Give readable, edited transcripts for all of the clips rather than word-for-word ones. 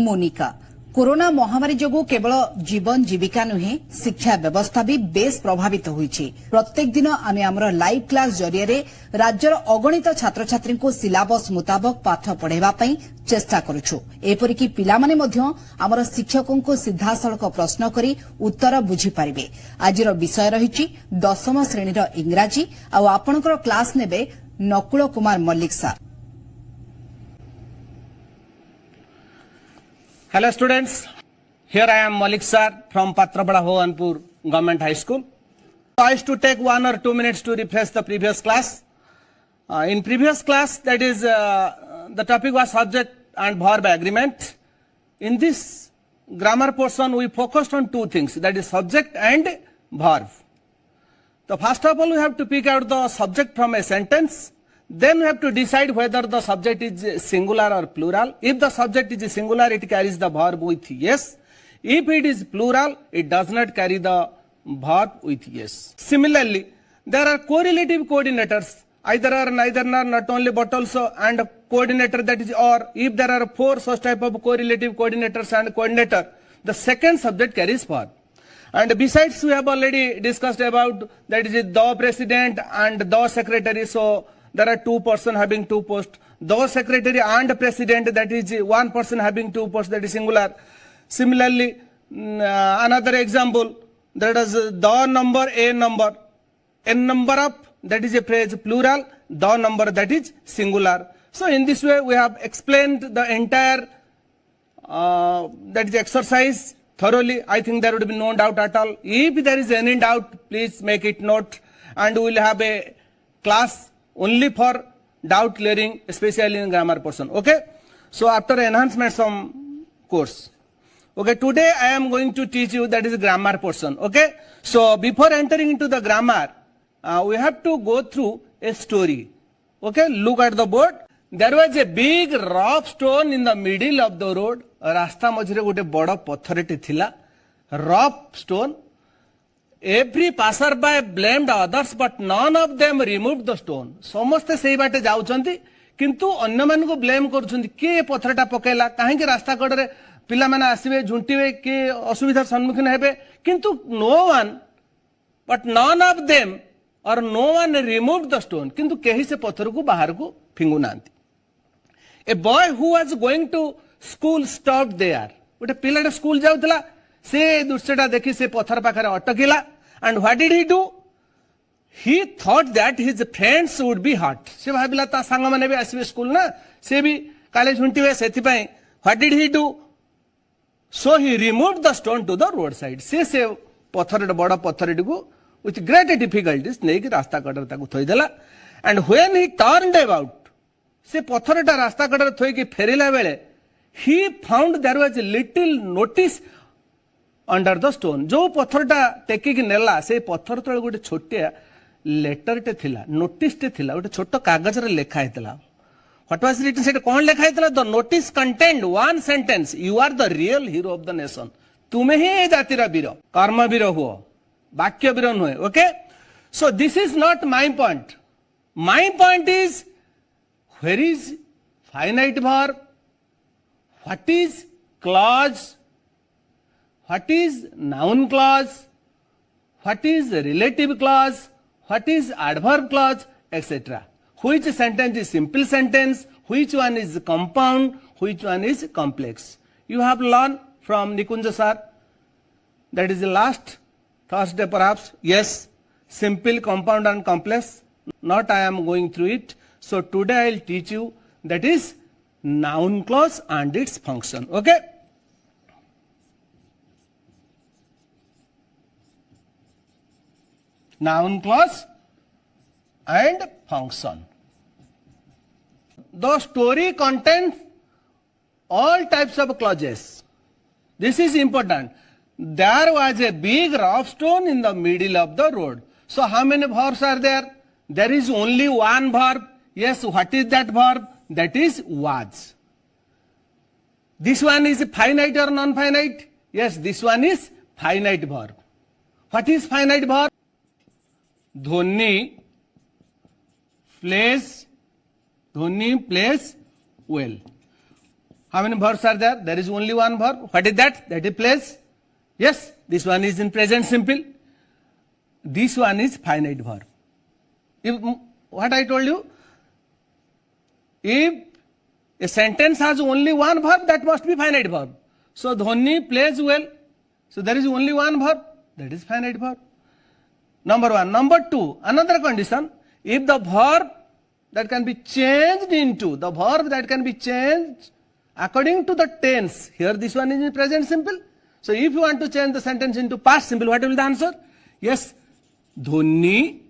Monika corona महामारी जोगु केवल जीवन जीविका नुहे शिक्षा व्यवस्था भी बेस प्रभावित होईछि। प्रत्येक दिन आमे हमर लाइव क्लास जरिया राज्यर अगणित छात्र छात्री को सिलेबस मुताबक पाठ पढ़ेबा पई चेष्टा करूछु। एपरिकी पिलामाने मध्य हमर शिक्षकों को सीधासळख प्रश्न करी उत्तर बुझी पारिबे। आजिर विषय रहिछि 10म श्रेणीर इंग्राजी आ आपणकर क्लास नेबे Nakul Kumar Mallick sir. Hello students, here I am Malik sir from Patrabada Hoanpur Government High School. I used to take 1 or 2 minutes to refresh the previous class. In previous class, that is, the topic was subject and verb agreement. In this grammar portion, we focused on two things, that is subject and verb. So first of all, we have to pick out the subject from a sentence. Then we have to decide whether the subject is singular or plural. If the subject is singular, it carries the verb with yes. If it is plural, it does not carry the verb with yes. Similarly, there are correlative coordinators, either or, neither nor, not only but also, and coordinator, that is or. If there are 4 such type of correlative coordinators and coordinator, the second subject carries verb. And besides, we have already discussed about, that is the president and the secretary. So there are 2 persons having 2 posts. The secretary and president, that is 1 person having 2 posts, that is singular. Similarly, another example, that is the number, a number, n number of, that is a phrase plural, the number, that is singular. So in this way, we have explained the entire that is exercise thoroughly. I think there would be no doubt at all. If there is any doubt, please make it note, and we will have a class only for doubt clearing, especially in grammar portion. Okay. So after enhancement some course. Okay. Today I am going to teach you, that is grammar portion. Okay. So before entering into the grammar, we have to go through a story. Okay. Look at the board. There was a big rough stone in the middle of the road. Rasta majhire gote bada patharete thila. Rough stone. Every passerby blamed others, but none of them removed the stone. समस्ते सही बाटे जाउछंती, किंतु अन्य मान को blame करूछंती के पत्थरटा पकेला काहे के रास्ता कड़रे पिला माने आसीबे झुंटीबे के असुविधा सम्मुखीन हेबे, किंतु no one but none of them or no one removed the stone, किंतु केही से पत्थर को बाहर को फिंगु नांती. A boy who was going to school stopped there. गोटे पिलाटे स्कूल जाउतला, से दृश्यटा देखि से पत्थर पाखरे अटकिला. And what did he do? He thought that his friends would be hurt. से भाबिला ता संग माने भी आसीबे स्कूल ना, से भी काले झुंटीबे, सेथि पई what did he do? So he removed the stone to the roadside. से पत्थर बड़ा पत्थर को with great difficulties नै कि रास्ता कड़र ताकू थोई देला. And when he turned about, से पत्थरटा रास्ता कड़र थोई कि फेरिला बेले, he found there was a little notice under the stone. जो पत्थरटा टेकी कि नेला, से पत्थर तळे गोटे छोटिया लेटर टे थिला, नोटिस टे थिला, गोटे छोटो कागज रे लेखा हेतला. What was written? सेट कोन लेखा हेतला? The notice contained one sentence: you are the real hero of the nation. तुमे ही जातिरा वीर, कर्म वीर हुओ, वाक्य वीर नुहे. Okay? So this is not my point. My point is, where is finite verb? What is clause? What is noun clause? What is relative clause? What is adverb clause? Etc. Which sentence is simple sentence? Which one is compound? Which one is complex? You have learned from Nikunja sir. That is the last Thursday perhaps. Yes, simple, compound and complex. Not I am going through it. So today I will teach you, that is noun clause and its function. Okay. Noun clause and function. The story contains all types of clauses. This is important. There was a big rough stone in the middle of the road. So how many verbs are there? There is only one verb. Yes, what is that verb? That is was. This one is finite or non-finite? Yes, this one is finite verb. What is finite verb? Dhoni plays well. How many verbs are there? There is only one verb. What is that? That is place. Yes, this one is in present simple. This one is finite verb. If, what I told you? If a sentence has only one verb, that must be finite verb. So Dhoni plays well. So there is only one verb. That is finite verb. Number one. Number two, another condition. If the verb that can be changed according to the tense. Here this one is in present simple. So if you want to change the sentence into past simple, what will be the answer? Yes, Dhoni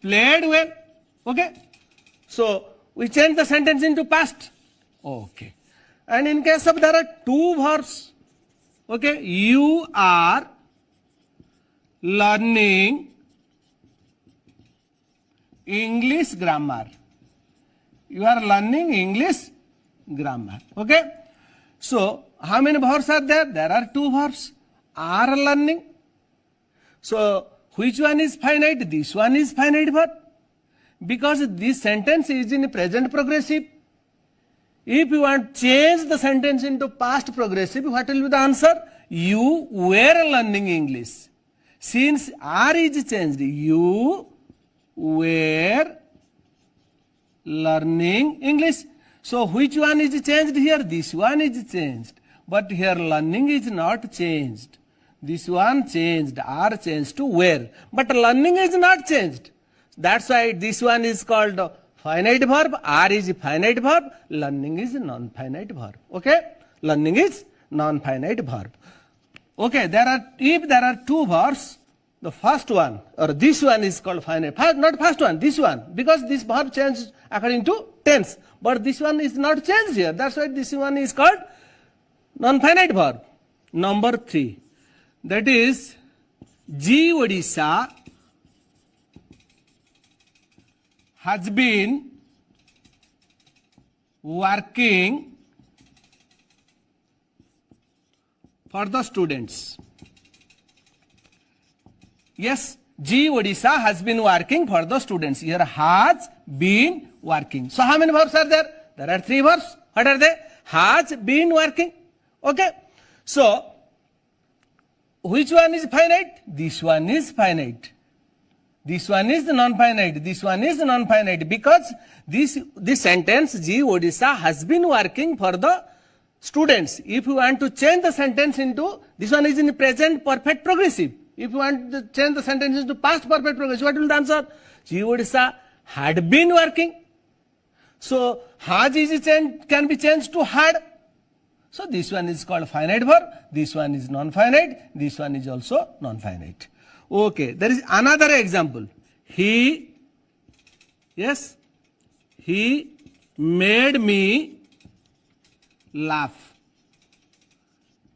played well. Okay. So we change the sentence into past. Okay. And in case of there are two verbs. Okay. You are learning English grammar. You are learning English grammar. Okay. So how many verbs are there? There are two verbs. Are learning. So which one is finite? This one is finite verb. Because this sentence is in present progressive. If you want to change the sentence into past progressive, what will be the answer? You were learning English. Since are is changed, you were learning English. So which one is changed here? This one is changed. But here learning is not changed. This one changed, are changed to were. But learning is not changed. That's why this one is called finite verb, are is finite verb, learning is non-finite verb. Okay? Learning is non-finite verb. Okay, if there are two verbs, the first one or this one is called finite. Not first one, this one, because this verb changed according to tense. But this one is not changed here. That's why this one is called non-finite verb. Number 3, that is G Odisha has been working for the students. Yes, G Odisha has been working for the students. Here has been working. So how many verbs are there? There are 3 verbs. What are they? Has been working. Okay. So which one is finite? This one is finite. This one is non-finite. This one is non-finite because this sentence G Odisha has been working for the students. If you want to change the sentence into, this one is in present perfect progressive. If you want to change the sentence into past perfect progressive, what will the answer? G Odisha had been working. So has is can be changed to had. So this one is called finite verb. This one is non-finite. This one is also non-finite. Okay, there is another example. He made me laugh.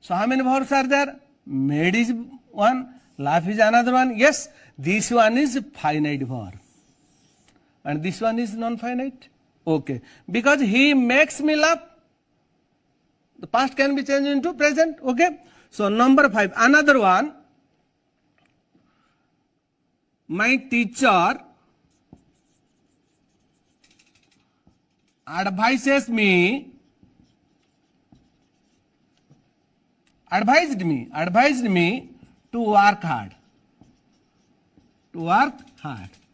So how many verbs are there? Made is one, laugh is another one. Yes, this one is finite verb. And this one is non-finite. Okay, because he makes me laugh. The past can be changed into present. Okay, so number 5, another one. My teacher advised me to work hard.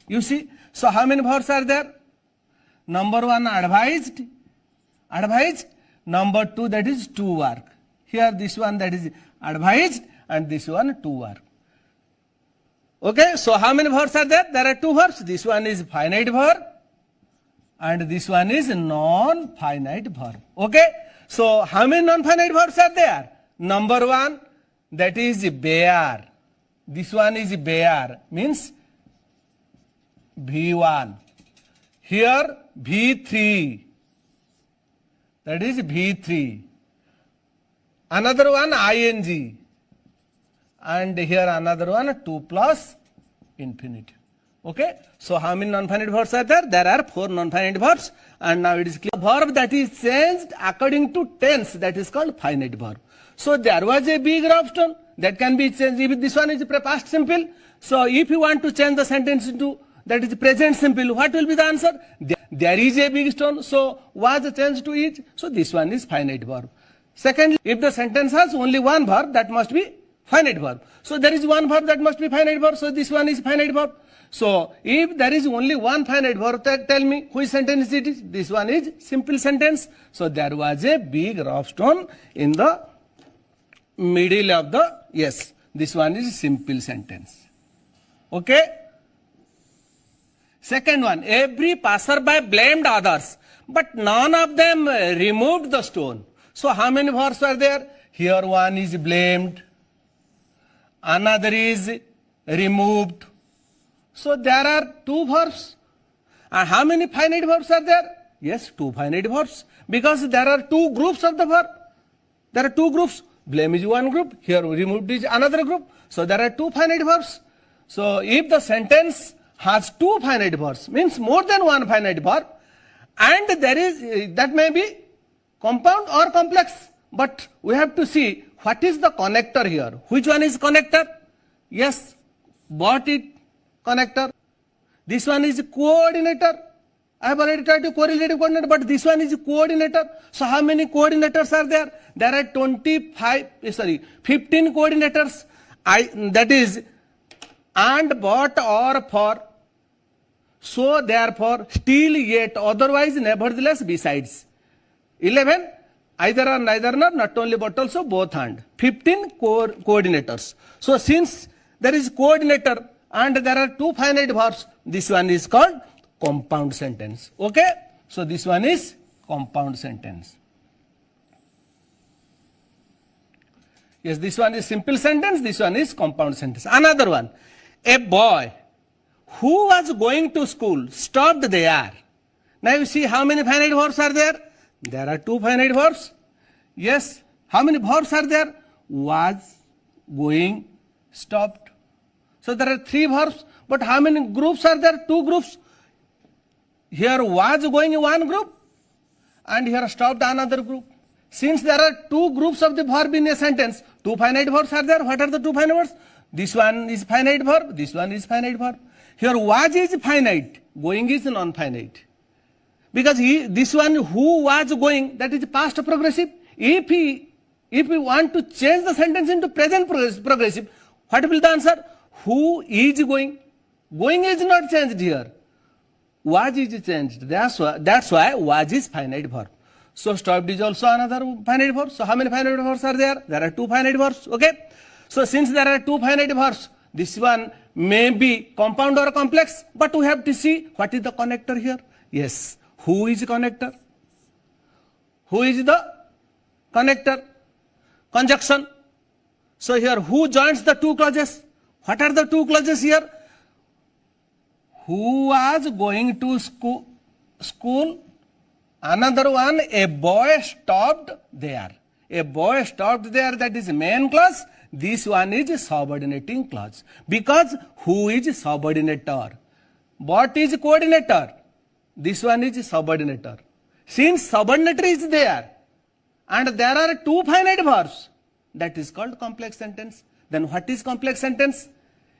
You see, so how many verbs are there? Number 1, advised. Number 2, that is to work. Here this one, that is advised, and this one to work. Okay, so how many verbs are there? There are 2 verbs. This one is finite verb and this one is non-finite verb. Okay, so how many non-finite verbs are there? Number 1, that is bear. This one is bear, means V1. Here V3, that is V3. Another one ing. And here another one 2 plus infinitive. Okay, so how many non-finite verbs are there? There are 4 non-finite verbs, and now it is clear. Verb that is changed according to tense, that is called finite verb. So there was a big gravestone that can be changed. If this one is past simple, so if you want to change the sentence into that is present simple, what will be the answer? there is a big stone, so was changed to is. So this one is finite verb. Secondly, if the sentence has only one verb, that must be finite verb. So there is one verb, that must be finite verb. So this one is finite verb. So if there is only one finite verb, tell me which sentence it is. This one is simple sentence. So there was a big rough stone in the middle of the, yes, this one is simple sentence. Okay. Second one, every passerby blamed others, but none of them removed the stone. So how many verbs are there? Here one is blamed, another is removed. So there are two verbs. And how many finite verbs are there? Yes, two finite verbs. Because there are two groups of the verb. There are two groups. Blame is one group. Here removed is another group. So there are two finite verbs. So if the sentence has two finite verbs, means more than one finite verb, and there is, that may be compound or complex. But we have to see what is the connector here. Which one is connector? Yes, but it connector. This one is coordinator. I have already tried to correlative coordinator, but this one is coordinator. So how many coordinators are there? There are 15 coordinators. That is and, but, or, for. So therefore, still, yet, otherwise, nevertheless, besides. 11, either or neither nor, not only but also both and. 15 coordinators. So since there is coordinator and there are two finite verbs, this one is called compound sentence. Okay? So this one is compound sentence. Yes, this one is simple sentence, this one is compound sentence. Another one. A boy who was going to school stopped there. Now you see how many finite verbs are there? There are two finite verbs. Yes. How many verbs are there? Was, going, stopped. So there are three verbs. But how many groups are there? Two groups. Here was going in one group and here stopped another group. Since there are two groups of the verb in a sentence, two finite verbs are there. What are the two finite verbs? This one is finite verb, this one is finite verb. Here was is finite, going is non-finite. Because this one who was going, that is past progressive. If we want to change the sentence into present progressive, what will the answer? Who is going? Going is not changed here. Was is changed. That's why was is finite verb. So stopped is also another finite verb. So how many finite verbs are there? There are two finite verbs. Okay. So since there are two finite verbs, this one may be compound or complex, but we have to see what is the connector here. Yes. Who is connector? Who is the connector? Conjunction. So here who joins the two clauses? What are the two clauses here? Who was going to school? Another one, a boy stopped there. A boy stopped there, that is main clause. This one is subordinating clause. Because who is subordinator? What is coordinator? This one is subordinator. Since subordinator is there, and there are two finite verbs, that is called complex sentence. Then what is complex sentence?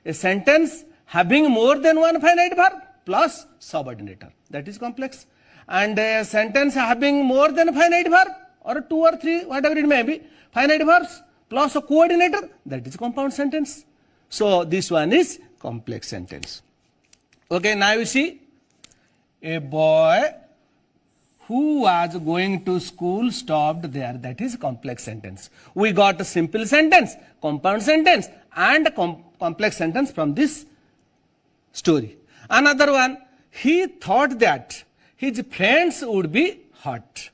A sentence having more than one finite verb plus subordinator. That is complex. And a sentence having more than finite verb or two or three, whatever it may be, finite verbs plus a coordinator, that is compound sentence. So this one is complex sentence. Okay, now you see, a boy who was going to school stopped there. That is complex sentence. We got a simple sentence, compound sentence, and complex sentence from this story. Another one, he thought that his friends would be hurt.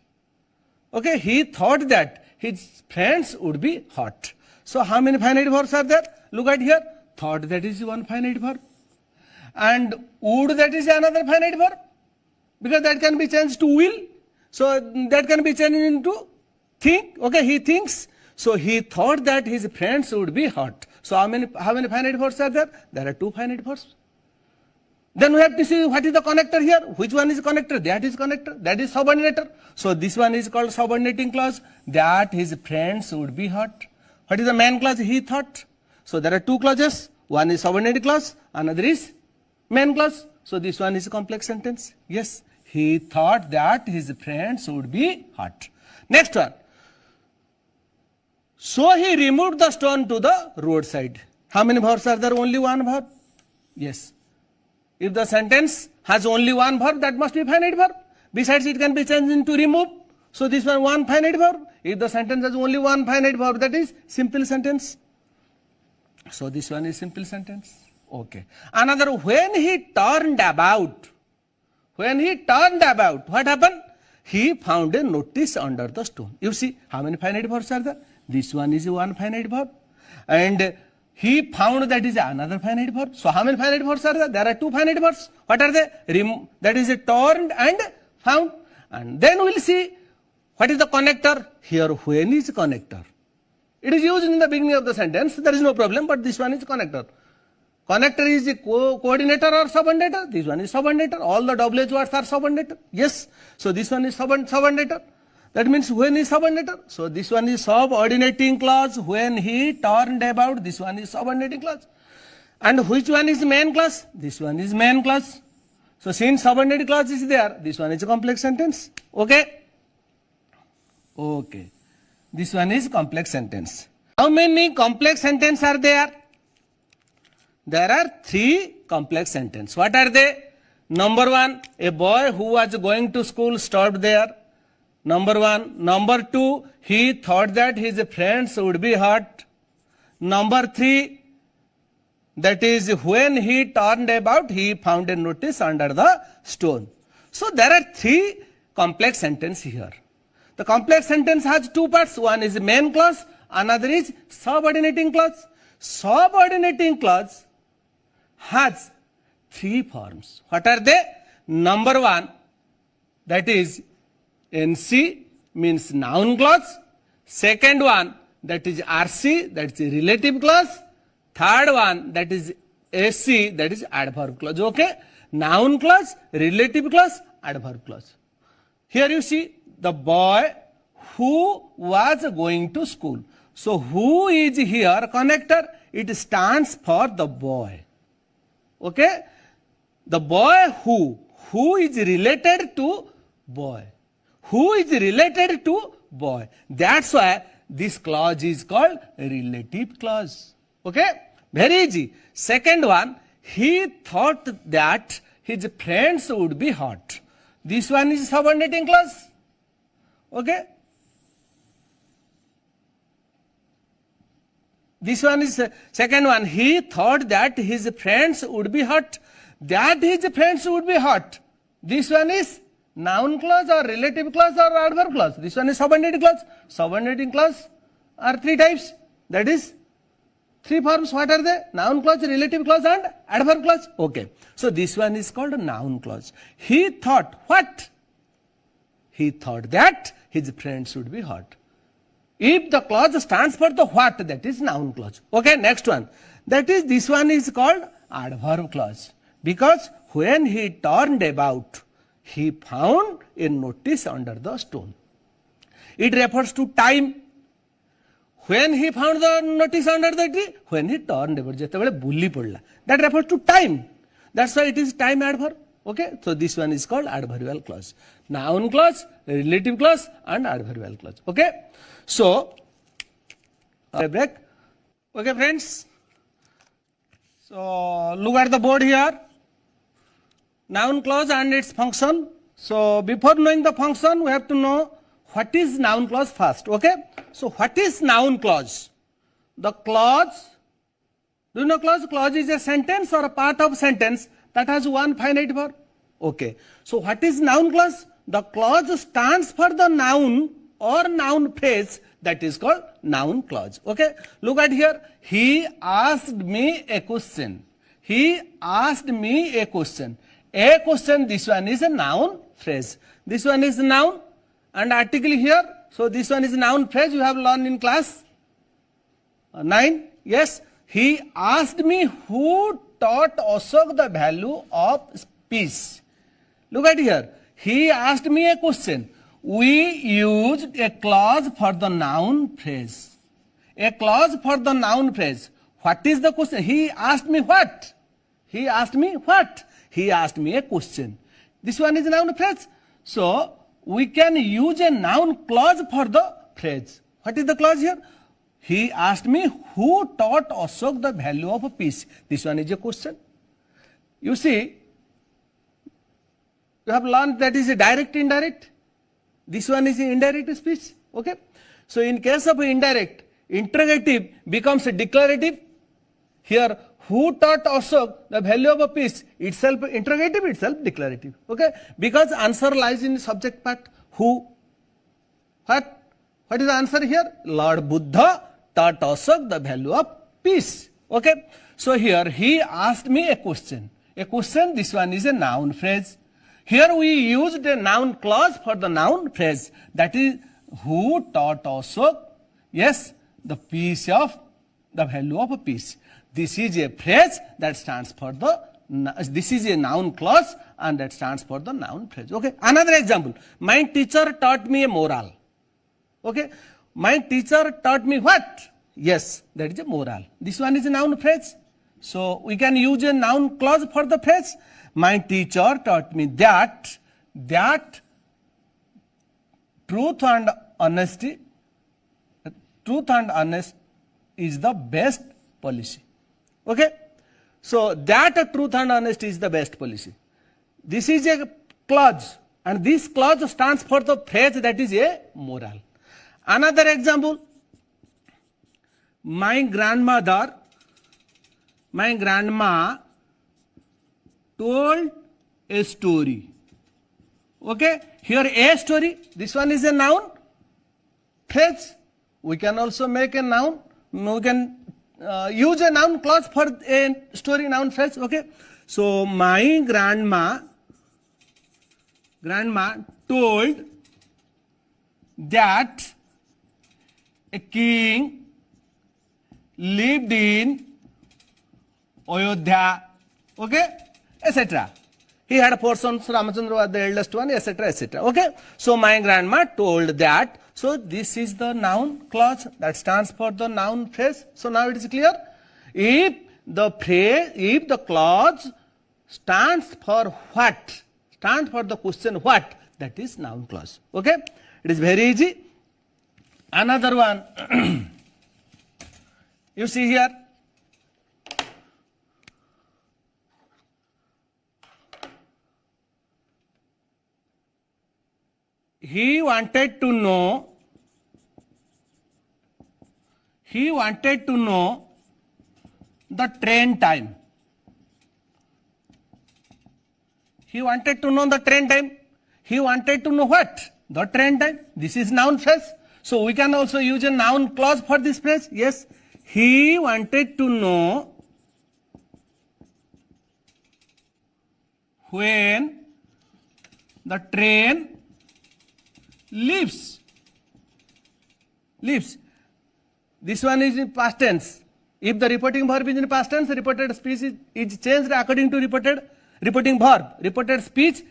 Okay, he thought that his friends would be hurt. So how many finite verbs are there? Look at here. Thought, that is one finite verb. And would, that is another finite verb. Because that can be changed to will. So that can be changed into think. Okay, he thinks. So he thought that his friends would be hurt. So how many finite verbs are there? There are two finite verbs. Then we have to see what is the connector here. Which one is connector? That is connector. That is subordinator. So this one is called subordinating clause. That his friends would be hurt. What is the main clause? He thought. So there are two clauses. One is subordinating clause. Another is main clause. So this one is a complex sentence. Yes. he thought that his friends would be hurt. Next one. So he removed the stone to the roadside. How many verbs are there? Only one verb? Yes. If the sentence has only one verb, that must be finite verb. Besides, it can be changed into remove. So this one finite verb. If the sentence has only one finite verb, that is simple sentence. So this one is simple sentence. Okay. Another, when he turned about. When he turned about, what happened? He found a notice under the stone. You see, how many finite verbs are there? This one is one finite verb. And he found, that is another finite verb. So how many finite verbs are there? There are two finite verbs. What are they? That is turned and found. And then we'll see what is the connector. Here, when is connector. It is used in the beginning of the sentence. There is no problem, but this one is connector. Connector is the coordinator or subordinator. This one is subordinator. All the WH words are subordinator. Yes. So this one is subordinator. That means when is subordinator. So this one is subordinating clause. When he turned about, this one is subordinating clause. And which one is main clause? This one is main clause. So since subordinating clause is there, this one is a complex sentence. Okay. Okay. This one is complex sentence. How many complex sentences are there? There are 3 complex sentences. What are they? Number 1, a boy who was going to school stopped there. Number 1. Number 2, he thought that his friends would be hurt. Number 3, that is when he turned about, he found a notice under the stone. So there are 3 complex sentences here. The complex sentence has 2 parts. One is main clause, another is subordinating clause. Subordinating clause has 3 forms. What are they? Number 1, that is NC, means noun clause. Second one, that is RC, that is relative clause. Third one, that is SC, that is adverb clause. Okay? Noun clause, relative clause, adverb clause. Here you see the boy who was going to school. So who is here connector? It stands for the boy. Okay? The boy who is related to boy. Who is related to boy. That's why this clause is called relative clause. Okay? Very easy. Second one, he thought that his friends would be hurt. This one is subordinating clause. Okay? This one is second one. He thought that his friends would be hurt. That his friends would be hurt. This one is noun clause or relative clause or adverb clause. This one is subordinating clause. Subordinating clause are 3 types. That is 3 forms. What are they? Noun clause, relative clause and adverb clause. Okay. So this one is called a noun clause. He thought what? He thought that his friends would be hurt. If the clause stands for the what, that is noun clause. Okay, next one. That is, this one is called adverb clause. Because when he turned about, he found a notice under the stone. It refers to time. When he found the notice under the tree, when he turned about, that refers to time. That's why it is time adverb. Okay, so this one is called adverbial clause. Noun clause, relative clause and adverbial clause. Okay, so break. Okay, friends. So look at the board here. Noun clause and its function. So before knowing the function, we have to know what is noun clause first. Okay, so what is noun clause? The clause, do you know clause? Clause is a sentence or a part of sentence that has one finite verb. Okay. So what is noun clause? The clause stands for the noun or noun phrase that is called noun clause. Okay. Look at here. He asked me a question. He asked me a question. A question, this one is a noun phrase. This one is noun and article here. So this one is noun phrase you have learned in class 9. Yes. He asked me who taught Ashok the value of peace. Look at here. He asked me a question. We used a clause for the noun phrase. A clause for the noun phrase. What is the question? He asked me what? He asked me what? He asked me a question. This one is noun phrase. So we can use a noun clause for the phrase. What is the clause here? He asked me who taught Ashok the value of peace. This one is a question. You see, you have learned that is a direct indirect. This one is indirect speech. Okay. So in case of indirect, interrogative becomes a declarative. Here, who taught Ashok the value of a peace? Itself interrogative, itself declarative. Okay. Because answer lies in the subject part. Who? What? What is the answer here? Lord Buddha taught Ashok the value of peace. Okay. So here he asked me a question. A question, this one is a noun phrase. Here we used a noun clause for the noun phrase. That is, who taught Ashok? Yes, the peace of, the value of a peace. This is a phrase that stands for the, this is a noun clause and that stands for the noun phrase. Okay. Another example. My teacher taught me a moral. Okay. My teacher taught me what? Yes, that is a moral. This one is a noun phrase. So we can use a noun clause for the phrase. My teacher taught me that truth and honesty is the best policy. Okay. So that truth and honesty is the best policy. This is a clause and this clause stands for the phrase that is a moral. Another example. My grandma told a story. Okay. Here a story. This one is a noun phrase. We can also make a noun. We can use a noun clause for a story noun phrase. Okay. So my grandma told that a king lived in Ayodhya. Okay. Etc. He had 4 sons, Ramachandra was the eldest one, etc. etc. Okay. So my grandma told that. So this is the noun clause that stands for the noun phrase. So now it is clear. If the clause stands for what? Stands for the question what? That is noun clause. Okay. It is very easy. Another one. You see here. He wanted to know the train time. He wanted to know the train time. He wanted to know what? The train time. This is noun phrase. So we can also use a noun clause for this phrase. Yes. He wanted to know when the train leaves. This one is in past tense. If the reporting verb is in past tense, reported speech is changed according to reporting verb. Reported speech,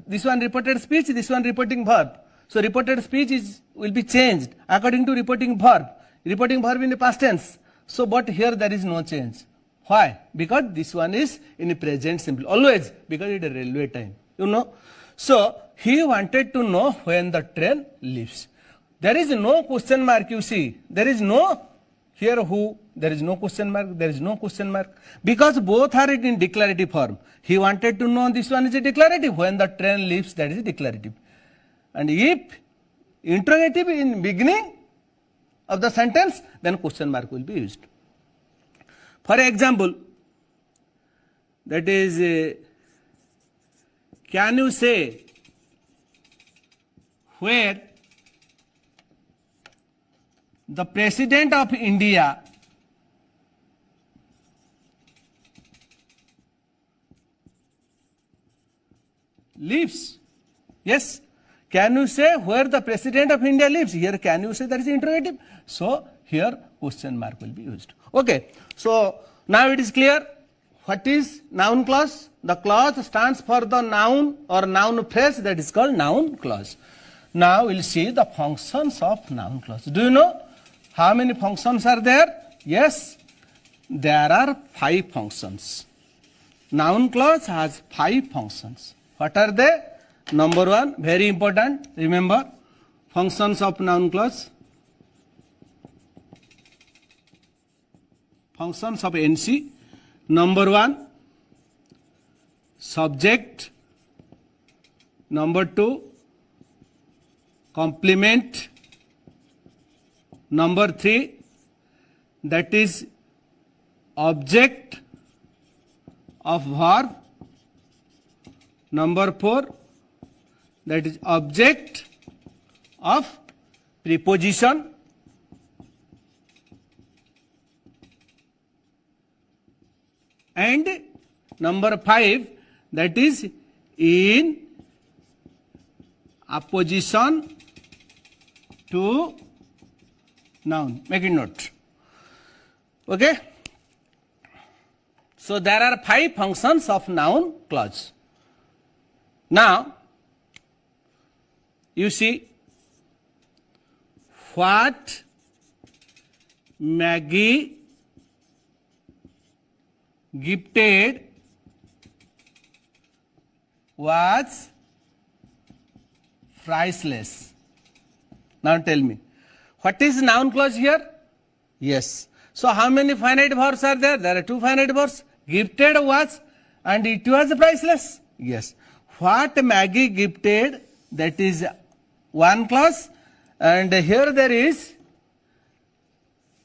this one reported speech, this one reporting verb. So reported speech will be changed according to reporting verb. Reporting verb in the past tense. So but here there is no change. Why? Because this one is in the present simple. Always. Because it is railway time. You know. So he wanted to know when the train leaves. There is no question mark, you see. There is no here who. There is no question mark. There is no question mark. Because both are in declarative form. He wanted to know, this one is a declarative. When the train leaves, that is a declarative. And if interrogative in beginning of the sentence, then question mark will be used. For example, that is, can you say where the President of India lives? Yes. Can you say where the President of India lives? Here can you say, that is interrogative. So here question mark will be used. Okay. So now it is clear. What is noun clause? The clause stands for the noun or noun phrase, that is called noun clause. Now we'll see the functions of noun clause. Do you know how many functions are there? Yes, there are 5 functions. Noun clause has 5 functions. What are they? Number one, very important, remember, functions of noun clause. Functions of NC. Number one, subject. Number two, complement. Number three, that is object of verb. Number four, that is object of preposition. And number five, that is in opposition to noun. Make it note. Okay. So there are 5 functions of noun clause. Now, you see what Maggie gifted was priceless. Now tell me, what is noun clause here? Yes. So how many finite verbs are there? There are 2 finite verbs. Gifted was and it was priceless. Yes. What Maggie gifted, that is one clause, and here there is,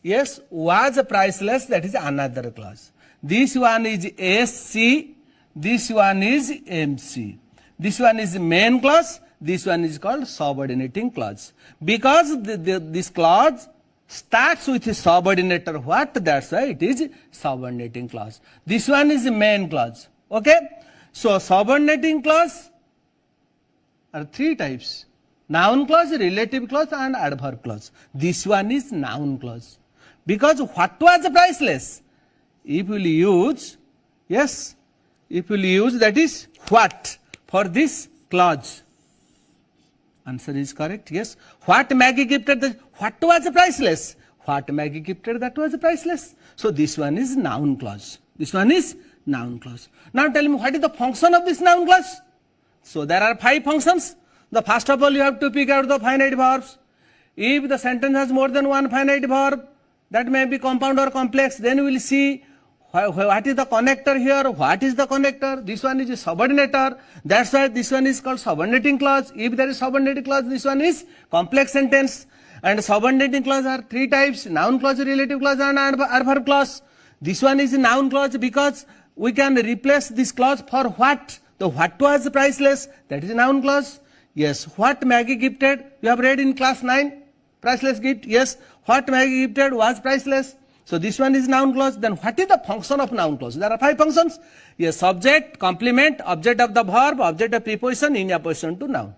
yes, was priceless, that is another clause. This one is SC, this one is MC. This one is main clause, this one is called subordinating clause. Because this clause starts with a subordinator what, that's why it is subordinating clause. This one is main clause. Okay? So subordinating clause are 3 types. Noun clause, relative clause and adverb clause. This one is noun clause. Because what was priceless? If you will use, yes, if you will use that is what for this clause. Answer is correct, yes. What Maggie gifted, what was priceless? What Maggie gifted, that was priceless. So this one is noun clause. This one is noun clause. Now tell me, what is the function of this noun clause? So there are 5 functions. The first of all, you have to pick out the finite verbs. If the sentence has more than one finite verb, that may be compound or complex, then we will see what is the connector here, what is the connector. This one is a subordinator, that's why this one is called subordinating clause. If there is subordinating clause, this one is complex sentence. And subordinating clause are 3 types: noun clause, relative clause and adverb clause. This one is a noun clause because we can replace this clause for what. The what was priceless, that is a noun clause. Yes, what Maggie gifted, you have read in class 9, priceless gift. Yes, what Maggie gifted was priceless. So this one is noun clause. Then what is the function of noun clause? There are 5 functions. Yes, subject, complement, object of the verb, object of preposition, in opposition to noun.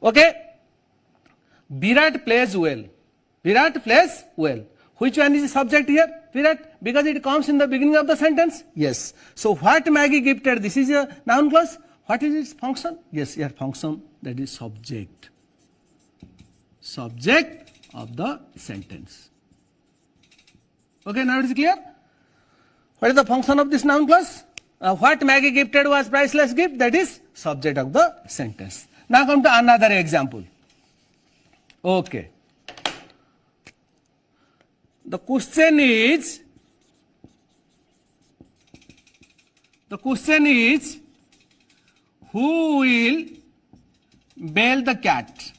Okay. Virat plays well. Virat plays well. Which one is the subject here? Virat, because it comes in the beginning of the sentence. Yes. So what Maggie gifted, this is a noun clause. What is its function? Yes, your function, that is subject. Subject of the sentence. Okay, now it is clear? What is the function of this noun clause? What Maggie gifted was priceless gift, that is subject of the sentence. Now come to another example. Okay. The question is, who will bail the cat?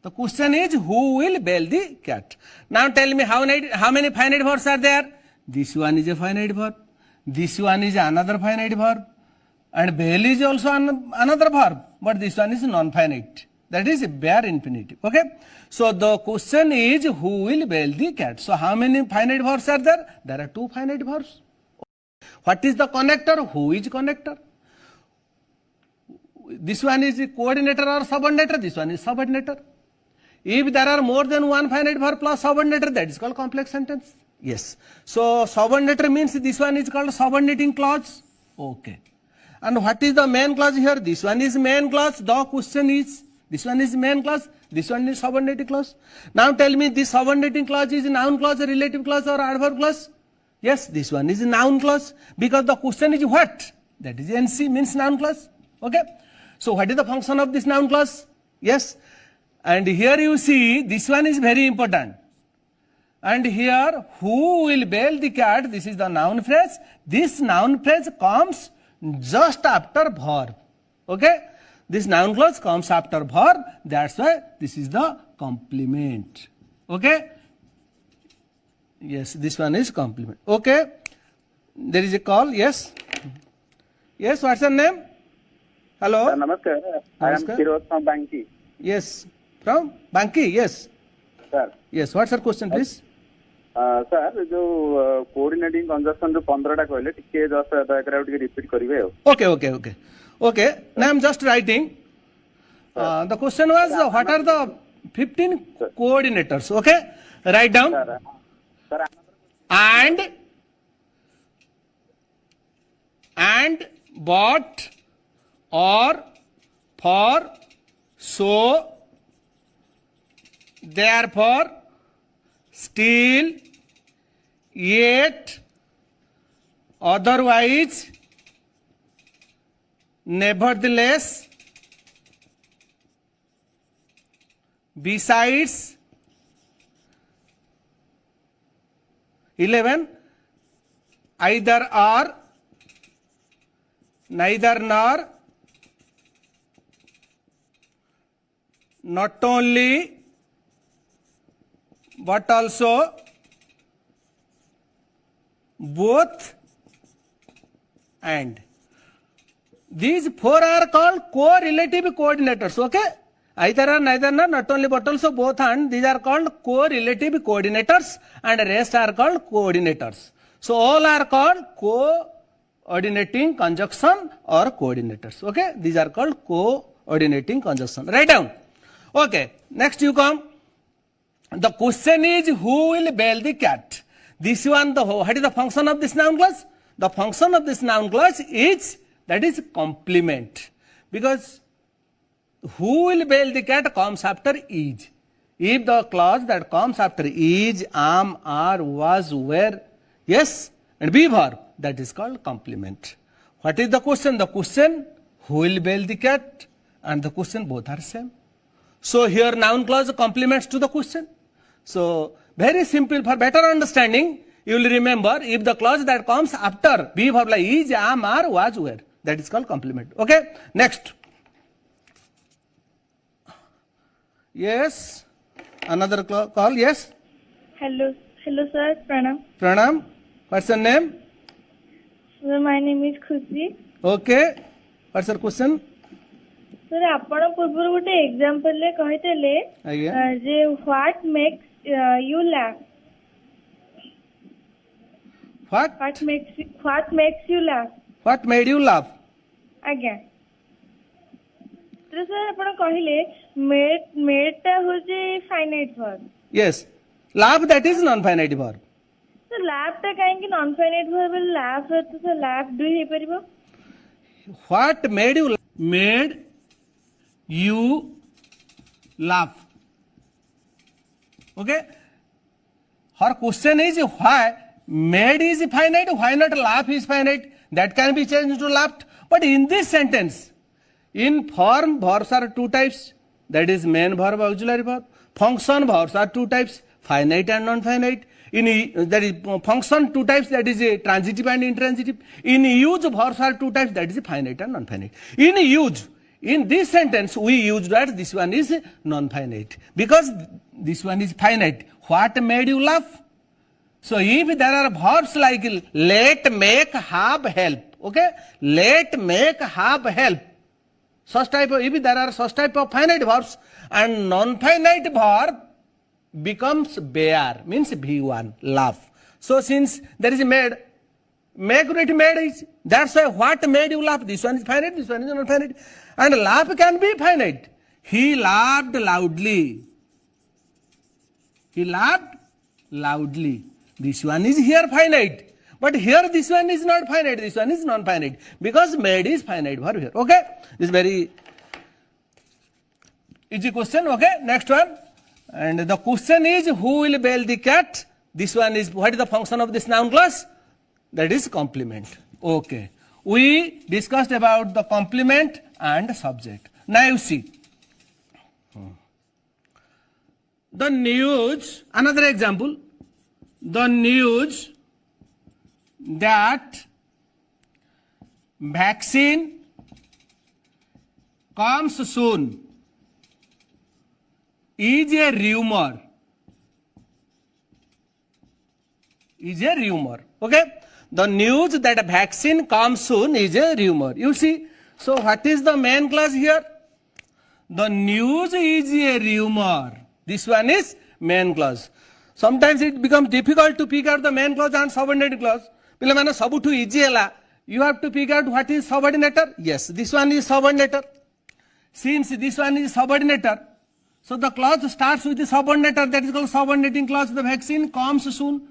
The question is, who will bail the cat? Now tell me, how many finite verbs are there? This one is a finite verb. This one is another finite verb. And bail is also another verb. But this one is non-finite. That is a bare infinitive. Okay. So the question is, who will bail the cat? So how many finite verbs are there? There are 2 finite verbs. What is the connector? Who is connector? This one is the coordinator or subordinator. This one is subordinator. If there are more than one finite verb plus subordinator, that is called complex sentence. Yes. So subordinator means this one is called subordinating clause. Okay. And what is the main clause here? This one is main clause. The question is, this one is main clause. This one is subordinating clause. Now tell me, this subordinating clause is a noun clause, a relative clause or adverb clause? Yes, this one is a noun clause because the question is what? that is NC, means noun clause. Okay. So what is the function of this noun clause? Yes. And here you see this one is very important. And here, who will bail the cat? This is the noun phrase. This noun phrase comes just after verb. Okay? This noun clause comes after verb. That's why this is the complement. Okay? Yes, this one is complement. Okay? There is a call. Yes? Yes, what's your name? Hello? Sir, namaskar. I am Namaskar. Firoz from Banki. Yes. From Banki? Yes. Sir, Yes. What's your question, please? sir, जो coordinating conjunction जो 15टा कहले टिके just Dayakar टिके repeat करिवे हो. Okay. Now I'm just writing. The question was, what are the 15 coordinators? Okay. Write down. Sir, And, but, or, for, so, therefore, still, yet, otherwise, nevertheless, besides, 11, either or, neither nor, not only, but also, both, and. These four are called correlative coordinators. Okay? Either or, neither nor, not only but also both, and these are called correlative coordinators, and rest are called coordinators. So all are called coordinating conjunction or coordinators. Okay? These are called coordinating conjunction. Write down. Okay. Next you come. The question is, who will bail the cat? This one, what is the function of this noun clause? The function of this noun clause is, that is complement. Because who will bail the cat comes after is. If the clause that comes after is, am, are, was, were, yes, and be verb, that is called complement. What is the question? The question, who will bail the cat? And the question, both are same. So here noun clause complements to the question. So very simple, for better understanding, you will remember if the clause that comes after be verb like is, am, are, was, were, that is called complement. Okay? Next. Yes. Another call. Yes. Hello, sir. Pranam. Pranam. What's your name? Sir, my name is Khushi. Okay. What's your question? Sir, ଆପଣ ପୂର୍ବରୁ ଗୋଟେ example ରେ କହିଥିଲେ ଆଜ୍ଞା। ଯେ what makes you laugh? What? What makes you laugh? What made you laugh? ଆଜ୍ଞା। ତ sir ଆପଣ କହିଲେ made ଟା ହଉଛି finite verb. Yes. Laugh, that is non-finite verb. ତ laugh ଟା କାହିଁକି non finite verb ହେଲେ laugh ତ sir laugh ଦୁଇ ହେଇପାରିବ? What made you laugh? Made you laugh. Okay? Her question is why made is finite, why not laugh is finite? That can be changed to laughed. But in this sentence, in form, verbs are two types. That is main verb, auxiliary verb. Function verbs are two types, finite and non-finite. That is function two types, that is a transitive and intransitive. In use, verbs are two types, that is finite and non-finite. In use, in this sentence, we use that this one is non-finite. Because this one is finite. What made you laugh? So if there are verbs like let, make, have, help. Okay? Let, make, have, help. Such type of, if there are such type of finite verbs and non-finite verb becomes bear, means V1, laugh. So since there is a made, make it made is, that's why what made you laugh? This one is finite, this one is non-finite. And laugh can be finite. He laughed loudly. He laughed loudly. This one is here finite. But here this one is not finite, this one is non-finite. Because made is finite verb here. Okay? This is very easy question. Okay? Next one. And the question is, who will bail the cat? This one is, what is the function of this noun clause? That is complement. Okay. we discussed about the complement and subject. Now you see. The news, another example, the news that vaccine comes soon is a rumor. Is a rumor. Okay? The news that a vaccine comes soon is a rumor. You see? So what is the main clause here? The news is a rumor. This one is main clause. Sometimes it becomes difficult to pick out the main clause and subordinate clause. Pilamana sabutu easy hela. You have to pick out what is subordinator. Yes, this one is subordinator. Since this one is subordinator, so the clause starts with the subordinator, that is called subordinating clause. The vaccine comes soon.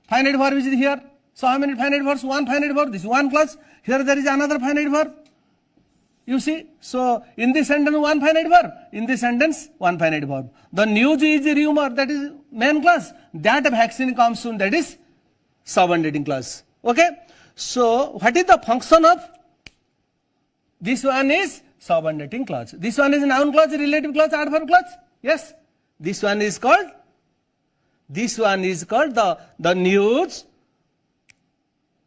Finite verb is here. So how many finite verbs? One finite verb. This is one clause. Here there is another finite verb. You see? So in this sentence one finite verb. In this sentence one finite verb. The news is a rumor, that is main clause. That vaccine comes soon, that is subordinating clause. Okay? So what is the function of this one is subordinating clause. This one is noun clause, relative clause, adverb clause. Yes. This one is called the news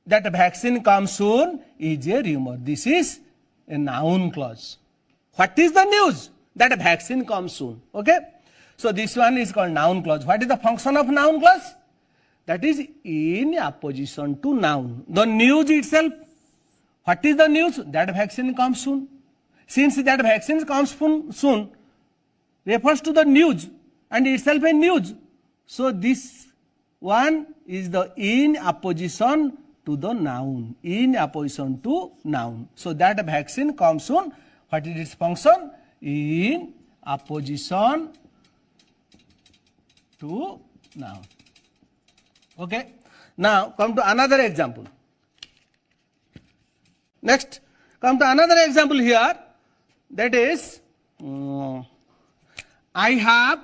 that a vaccine comes soon is a rumor. This is a noun clause. What is the news? That a vaccine comes soon. Okay? So this one is called noun clause. What is the function of noun clause? That is in opposition to noun. The news itself. What is the news? That vaccine comes soon. Since that vaccine comes soon refers to the news and itself a news. So this one is the in opposition to the noun. In opposition to noun. So that vaccine comes soon. What is its function? In opposition to noun. Okay. Now come to another example. Next, come to another example here. That is, I have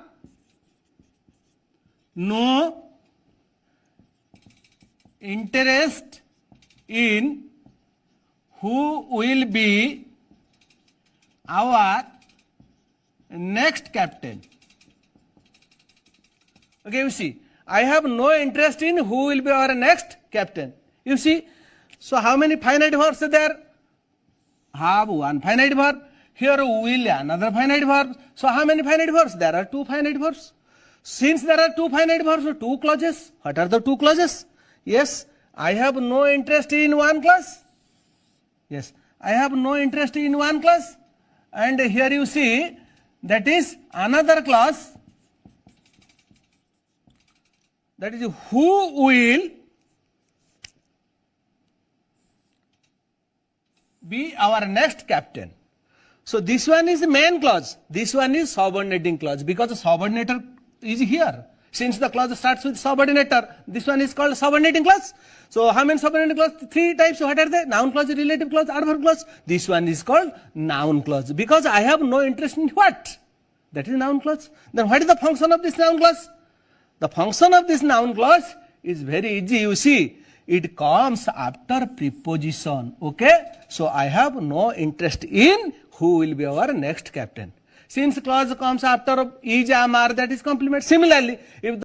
no interest in who will be our next captain. Okay, you see, I have no interest in who will be our next captain. You see, so how many finite verbs are there? Have one finite verb. Here will another finite verb. So how many finite verbs? There are two finite verbs. Since there are two finite verbs, so two clauses. What are the two clauses? Yes, I have no interest in one clause. Yes, I have no interest in one clause. And here you see, that is another clause. That is who will be our next captain. So this one is the main clause. This one is subordinating clause because the subordinator is here. Since the clause starts with subordinator, this one is called subordinating clause. So how many subordinating clause? Three types. What are they? Noun clause, relative clause, adverb clause. This one is called noun clause because I have no interest in what? That is noun clause. Then what is the function of this noun clause? The function of this noun clause is very easy. You see, it comes after preposition. Okay? So I have no interest in who will be our next captain. Since clause comes after is, am, are, that is complement. Similarly, if